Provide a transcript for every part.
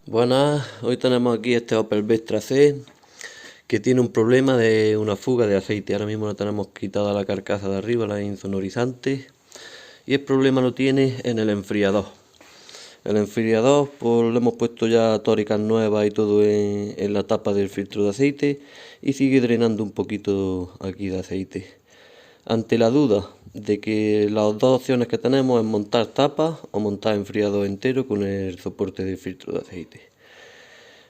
Buenas, hoy tenemos aquí este Opel Vectra C que tiene un problema de una fuga de aceite. Ahora mismo le tenemos quitada la carcasa de arriba, la insonorizante, y el problema lo tiene en el enfriador. El enfriador pues le hemos puesto ya tóricas nuevas y todo en la tapa del filtro de aceite y sigue drenando un poquito aquí de aceite. Ante la duda de que las dos opciones que tenemos es montar tapa o montar enfriador entero con el soporte del filtro de aceite.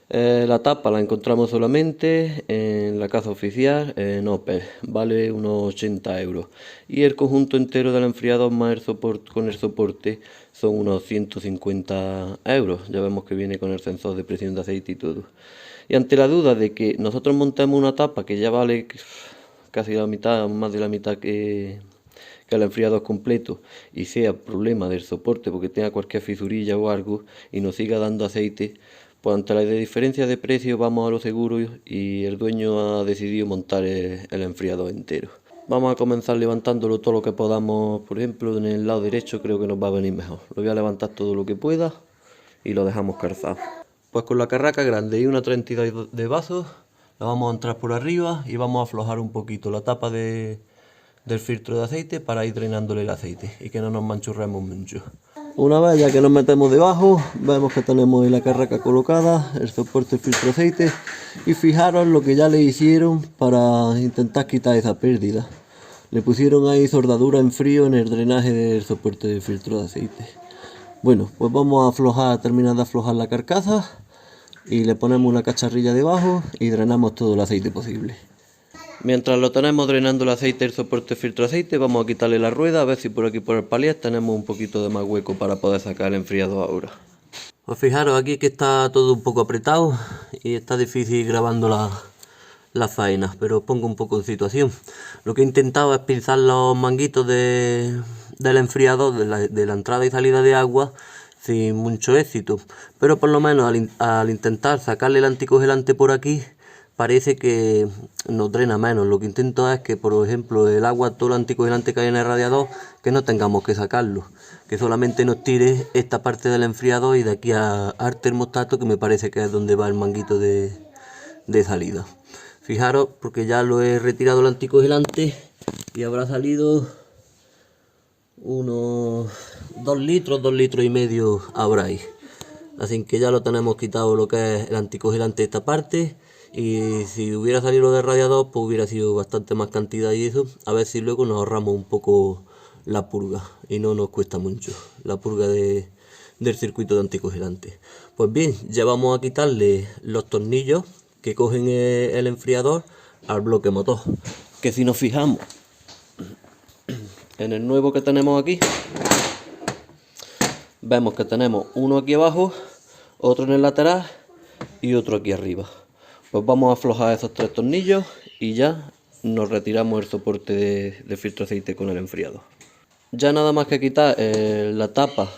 La tapa la encontramos solamente en la casa oficial en Opel, vale unos 80 euros. Y el conjunto entero del enfriador más el soporte, con el soporte son unos 150 euros. Ya vemos que viene con el sensor de presión de aceite y todo. Y ante la duda de que nosotros montemos una tapa que ya vale casi la mitad, más de la mitad que el enfriador completo, y sea problema del soporte porque tenga cualquier fisurilla o algo y nos siga dando aceite, pues ante la diferencia de precio vamos a lo seguro y el dueño ha decidido montar el enfriador entero. Vamos a comenzar levantándolo todo lo que podamos. Por ejemplo, en el lado derecho creo que nos va a venir mejor. Lo voy a levantar todo lo que pueda y lo dejamos calzado. Pues con la carraca grande y una 32 de vasos la vamos a entrar por arriba y vamos a aflojar un poquito la tapa del filtro de aceite para ir drenándole el aceite y que no nos manchurremos mucho. Una vez ya que nos metemos debajo, vemos que tenemos la carraca colocada, el soporte del filtro de aceite, y fijaros lo que ya le hicieron para intentar quitar esa pérdida. Le pusieron ahí soldadura en frío en el drenaje del soporte del filtro de aceite. Bueno, pues vamos a aflojar, terminar de aflojar la carcasa y le ponemos una cacharrilla debajo y drenamos todo el aceite posible. Mientras lo tenemos drenando el aceite del soporte filtro de aceite, vamos a quitarle la rueda a ver si por aquí por el palier tenemos un poquito de más hueco para poder sacar el enfriador ahora. Pues fijaros aquí que está todo un poco apretado y está difícil grabando las faenas, pero os pongo un poco en situación. Lo que he intentado es pinzar los manguitos del enfriador de la entrada y salida de agua sin mucho éxito, pero por lo menos al intentar sacarle el anticongelante por aquí parece que nos drena menos. Lo que intento es que, por ejemplo, el agua, todo el anticongelante que hay en el radiador, que no tengamos que sacarlo, que solamente nos tire esta parte del enfriador y de aquí al termostato, que me parece que es donde va el manguito de salida. Fijaros, porque ya lo he retirado el anticongelante y habrá salido unos 2 litros y medio habrá ahí. Así que ya lo tenemos quitado lo que es el anticongelante de esta parte. Y si hubiera salido del radiador, pues hubiera sido bastante más cantidad y eso. A ver si luego nos ahorramos un poco la purga y no nos cuesta mucho la purga del circuito de anticongelante. Pues bien, ya vamos a quitarle los tornillos que cogen el enfriador al bloque motor. Que si nos fijamos en el nuevo que tenemos aquí, vemos que tenemos uno aquí abajo, otro en el lateral y otro aquí arriba. Pues vamos a aflojar esos 3 tornillos y ya nos retiramos el soporte de filtro de aceite con el enfriador. Ya nada más que quitar la tapa,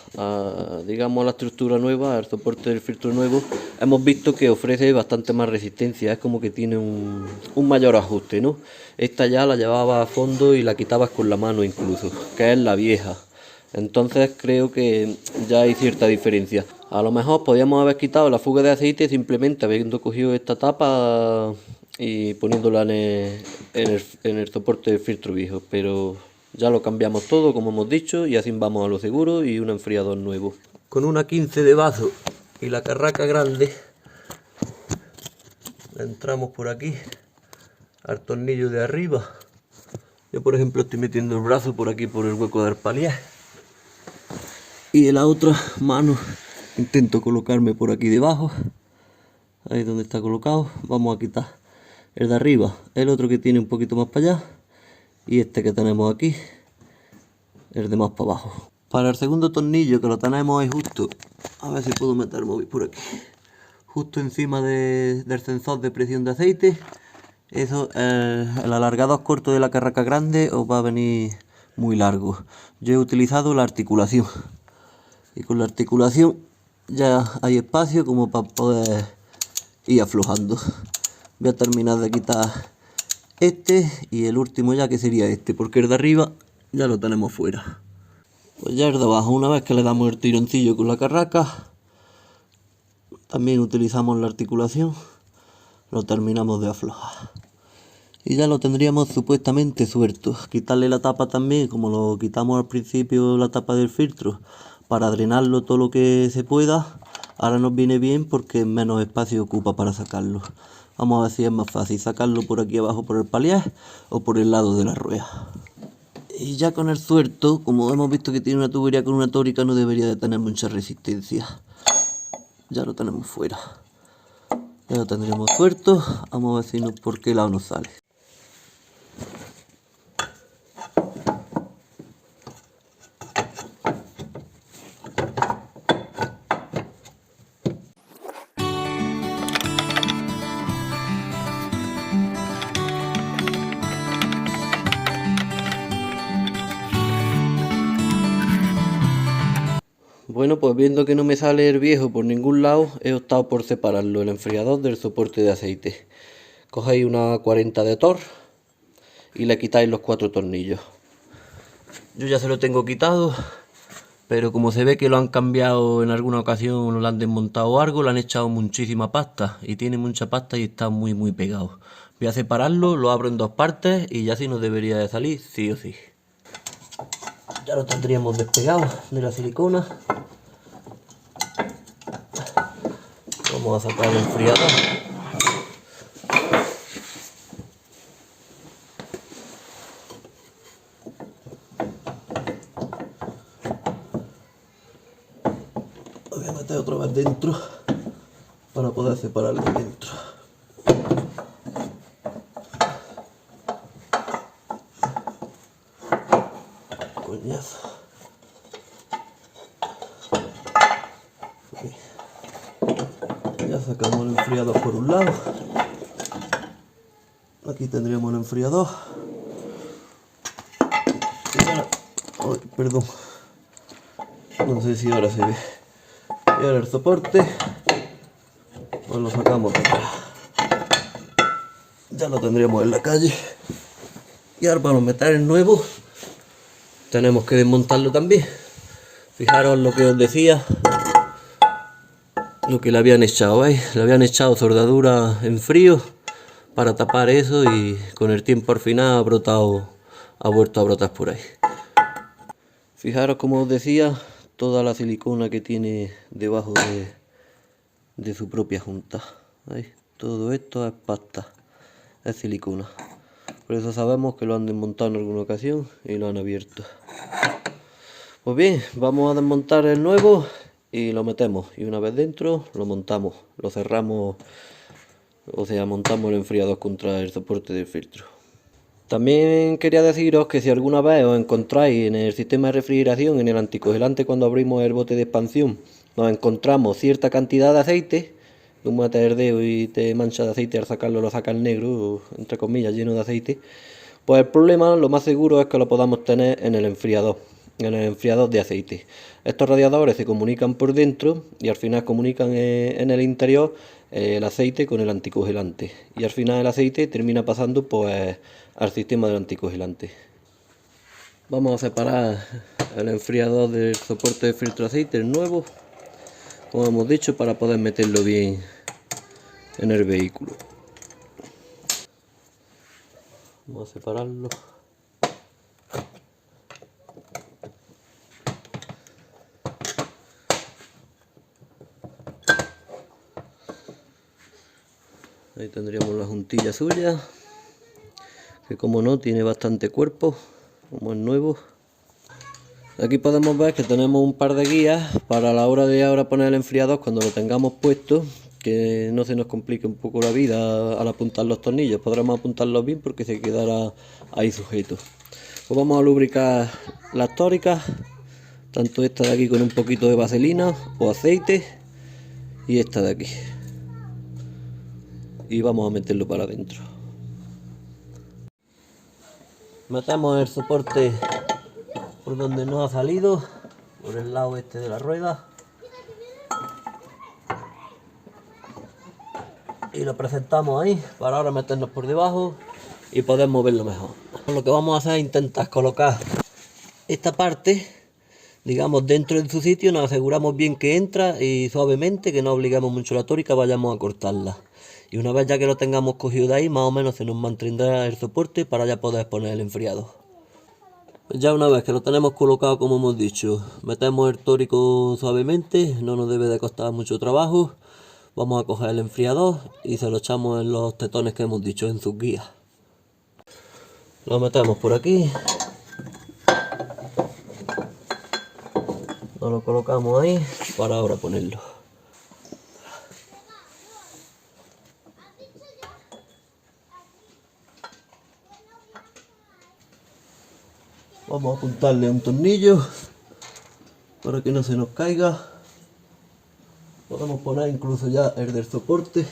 digamos la estructura nueva, el soporte del filtro nuevo, hemos visto que ofrece bastante más resistencia, es como que tiene un mayor ajuste, ¿no? Esta ya la llevaba a fondo y la quitabas con la mano incluso, que es la vieja. Entonces creo que ya hay cierta diferencia. A lo mejor podríamos haber quitado la fuga de aceite simplemente habiendo cogido esta tapa y poniéndola en el soporte del filtro viejo, pero ya lo cambiamos todo como hemos dicho y así vamos a lo seguro y un enfriador nuevo. Con una 15 de vaso y la carraca grande entramos por aquí al tornillo de arriba. Yo por ejemplo estoy metiendo el brazo por aquí por el hueco del palier y en la otra mano intento colocarme por aquí debajo, ahí donde está colocado. Vamos a quitar el de arriba, el otro que tiene un poquito más para allá y este que tenemos aquí, el de más para abajo. Para el segundo tornillo que lo tenemos ahí justo, a ver si puedo meter el móvil por aquí, justo encima del sensor de presión de aceite. Eso, el alargador corto de la carraca grande os va a venir muy largo. Yo he utilizado la articulación y con la articulación ya hay espacio como para poder ir aflojando. Voy a terminar de quitar este y el último ya, que sería este, porque el de arriba ya lo tenemos fuera. Pues ya el de abajo, una vez que le damos el tironcillo con la carraca, también utilizamos la articulación, lo terminamos de aflojar. Y ya lo tendríamos supuestamente suelto. Quitarle la tapa también, como lo quitamos al principio la tapa del filtro, para drenarlo todo lo que se pueda. Ahora nos viene bien porque menos espacio ocupa para sacarlo. Vamos a ver si es más fácil sacarlo por aquí abajo por el palier o por el lado de la rueda. Y ya con el suelto, como hemos visto que tiene una tubería con una tórica, no debería de tener mucha resistencia. Ya lo tenemos fuera. Ya lo tendremos suelto. Vamos a ver si por qué lado nos sale. Bueno, pues viendo que no me sale el viejo por ningún lado, he optado por separarlo, el enfriador del soporte de aceite. Cogéis una 40 de Thor y le quitáis los 4 tornillos. Yo ya se lo tengo quitado, pero como se ve que lo han cambiado en alguna ocasión, lo han desmontado algo, le han echado muchísima pasta y tiene mucha pasta y está muy pegado. Voy a separarlo, lo abro en 2 partes y ya así no debería de salir, sí o sí. Ya lo tendríamos despegado de la silicona. Vamos a sacar el enfriador. Lo voy a meter otra vez dentro para poder separarlo dentro. Coñazo. Ya sacamos el enfriador por un lado. Aquí tendríamos el enfriador. Y ahora, ay, perdón, no sé si ahora se ve. Y ahora el soporte, pues lo sacamos de atrás. Ya lo tendríamos en la calle. Y ahora para meter el nuevo, tenemos que desmontarlo también. Fijaros lo que os decía. Lo que le habían echado, ¿veis? Le habían echado soldadura en frío para tapar eso y con el tiempo al final ha vuelto a brotar por ahí. Fijaros, como os decía, toda la silicona que tiene debajo de su propia junta. ¿Veis? Todo esto es pasta, es silicona. Por eso sabemos que lo han desmontado en alguna ocasión y lo han abierto. Pues bien, vamos a desmontar el nuevo y lo metemos, y una vez dentro lo montamos, lo cerramos, o sea, montamos el enfriador contra el soporte del filtro. También quería deciros que si alguna vez os encontráis en el sistema de refrigeración, en el anticongelante, cuando abrimos el bote de expansión, nos encontramos cierta cantidad de aceite, tú metes el dedo y te mancha de aceite, al sacarlo lo sacas negro, entre comillas, lleno de aceite, pues el problema, lo más seguro es que lo podamos tener en el enfriador de aceite. Estos radiadores se comunican por dentro y al final comunican en el interior el aceite con el anticongelante, y al final el aceite termina pasando pues al sistema del anticongelante. Vamos a separar el enfriador del soporte de filtro de aceite, el nuevo, como hemos dicho, para poder meterlo bien en el vehículo. Vamos a separarlo. Ahí tendríamos la juntilla suya, que como no tiene bastante cuerpo, como es nuevo. Aquí podemos ver que tenemos un par de guías para la hora de ahora poner el enfriador cuando lo tengamos puesto, que no se nos complique un poco la vida al apuntar los tornillos. Podremos apuntarlos bien porque se quedará ahí sujeto. Pues vamos a lubricar las tóricas, tanto esta de aquí con un poquito de vaselina o aceite y esta de aquí. Y vamos a meterlo para adentro. Metemos el soporte por donde no ha salido, por el lado este de la rueda, y lo presentamos ahí para ahora meternos por debajo y poder moverlo mejor. Lo que vamos a hacer es intentar colocar esta parte digamos, dentro de su sitio, nos aseguramos bien que entra y suavemente, que no obligamos mucho la tórica, vayamos a cortarla. Y una vez ya que lo tengamos cogido de ahí, más o menos se nos mantendrá el soporte para ya poder poner el enfriador. Ya una vez que lo tenemos colocado, como hemos dicho, metemos el tórico suavemente, no nos debe de costar mucho trabajo. Vamos a coger el enfriador y se lo echamos en los tetones que hemos dicho, en sus guías. Lo metemos por aquí. Nos lo colocamos ahí para ahora ponerlo. Vamos a apuntarle un tornillo para que no se nos caiga. Podemos poner incluso ya el del soporte.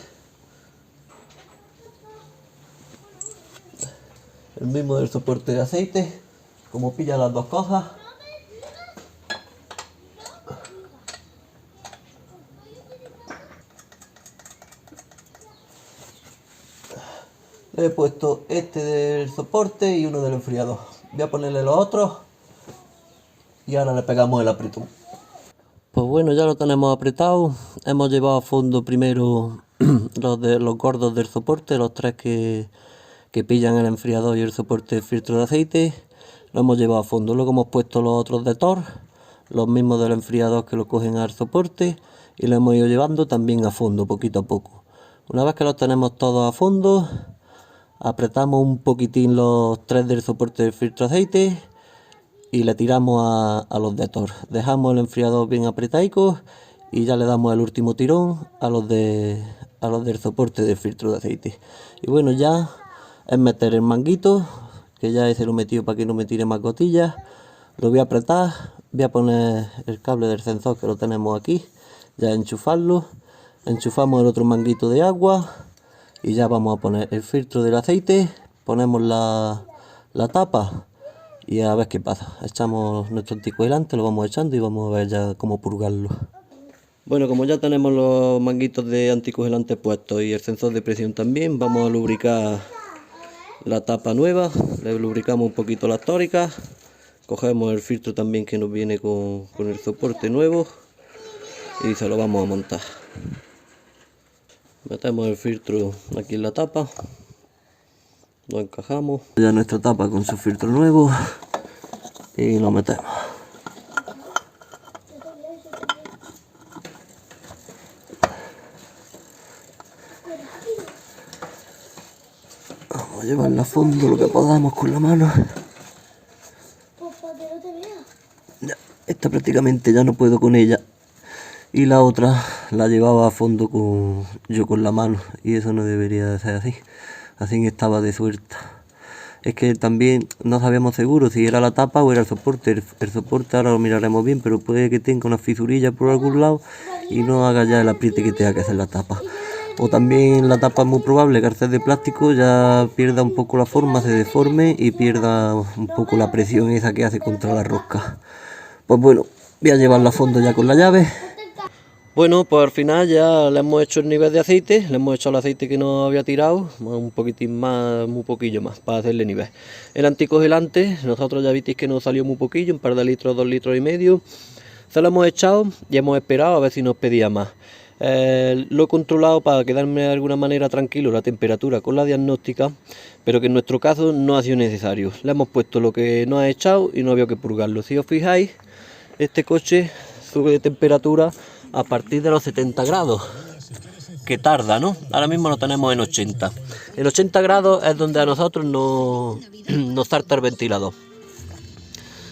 El mismo del soporte de aceite, como pilla las dos cosas. Le he puesto este del soporte y uno del enfriador. Voy a ponerle los otros y ahora le pegamos el apretón. Pues bueno, ya lo tenemos apretado. Hemos llevado a fondo primero los gordos del soporte, los tres que pillan el enfriador y el soporte del filtro de aceite. Lo hemos llevado a fondo. Luego hemos puesto los otros de Thor, los mismos del enfriador que lo cogen al soporte, y lo hemos ido llevando también a fondo, poquito a poco. Una vez que los tenemos todos a fondo, apretamos un poquitín los tres del soporte del filtro de aceite y le tiramos a los de Thor. Dejamos el enfriador bien apretaico y ya le damos el último tirón a los del soporte del filtro de aceite. Y bueno, ya es meter el manguito, que ya ese lo he metido para que no me tire más gotillas. Lo voy a apretar, voy a poner el cable del sensor que lo tenemos aquí, ya enchufarlo. Enchufamos el otro manguito de agua y ya vamos a poner el filtro del aceite. Ponemos la tapa y a ver qué pasa. Echamos nuestro anticoagulante, lo vamos echando y vamos a ver ya cómo purgarlo. Bueno, como ya tenemos los manguitos de anticongelante puestos y el sensor de presión también, vamos a lubricar la tapa nueva. Le lubricamos un poquito las tóricas, cogemos el filtro también que nos viene con el soporte nuevo y se lo vamos a montar. Metemos el filtro aquí en la tapa, lo encajamos. Ya nuestra tapa con su filtro nuevo y lo metemos. Vamos a llevarla a fondo lo que podamos con la mano. Ya, esta prácticamente ya no puedo con ella. Y la otra la llevaba a fondo yo con la mano. Y eso no debería de ser así. Así estaba de suelta. Es que también no sabíamos seguro si era la tapa o era el soporte. El soporte ahora lo miraremos bien, pero puede que tenga una fisurilla por algún lado y no haga ya el apriete que tenga que hacer la tapa. O también la tapa es muy probable que al ser de plástico ya pierda un poco la forma, se deforme y pierda un poco la presión esa que hace contra la rosca. Pues bueno, voy a llevarla a fondo ya con la llave. Bueno, pues al final ya le hemos hecho el nivel de aceite, le hemos echado el aceite que nos había tirado, un poquitín más, muy poquillo más, para hacerle nivel. El anticongelante, nosotros ya visteis que nos salió muy poquillo, un par de litros, 2 litros y medio. Se lo hemos echado y hemos esperado a ver si nos pedía más. Lo he controlado para quedarme de alguna manera tranquilo la temperatura con la diagnóstica, pero que en nuestro caso no ha sido necesario. Le hemos puesto lo que nos ha echado y no había que purgarlo. Si os fijáis, este coche sube de temperatura a partir de los 70 grados, que tarda, ¿no? Ahora mismo lo tenemos en 80. En 80 grados es donde a nosotros nos salta el ventilador.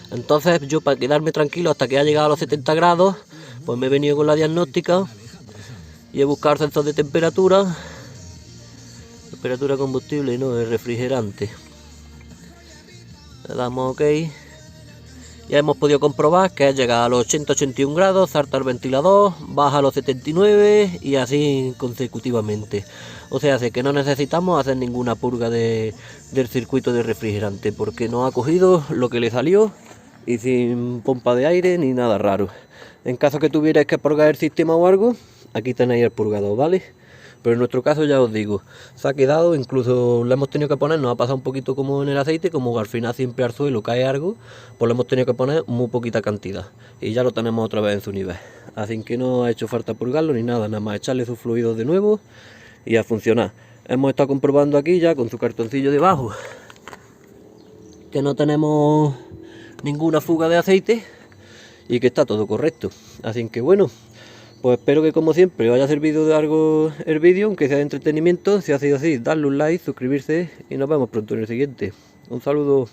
Entonces yo, para quedarme tranquilo hasta que ha llegado a los 70 grados, pues me he venido con la diagnóstica y he buscado el sensor de temperatura combustible y no el refrigerante. Le damos OK. Ya hemos podido comprobar que llega a los 80-81 grados, salta el ventilador, baja a los 79 y así consecutivamente. O sea, que no necesitamos hacer ninguna purga del circuito de refrigerante, porque nos ha cogido lo que le salió y sin pompa de aire ni nada raro. En caso que tuvierais que purgar el sistema o algo, aquí tenéis el purgador, ¿vale? pero en nuestro caso ya os digo, se ha quedado, incluso le hemos tenido que poner, nos ha pasado un poquito como en el aceite, como al final siempre al suelo cae algo, pues le hemos tenido que poner muy poquita cantidad y ya lo tenemos otra vez en su nivel. Así que no ha hecho falta purgarlo ni nada, nada más echarle sus fluidos de nuevo y a funcionar. Hemos estado comprobando aquí ya con su cartoncillo debajo que no tenemos ninguna fuga de aceite y que está todo correcto. Así que bueno, pues espero que como siempre os haya servido de algo el vídeo, aunque sea de entretenimiento. Si ha sido así, dadle un like, suscribirse y nos vemos pronto en el siguiente. Un saludo.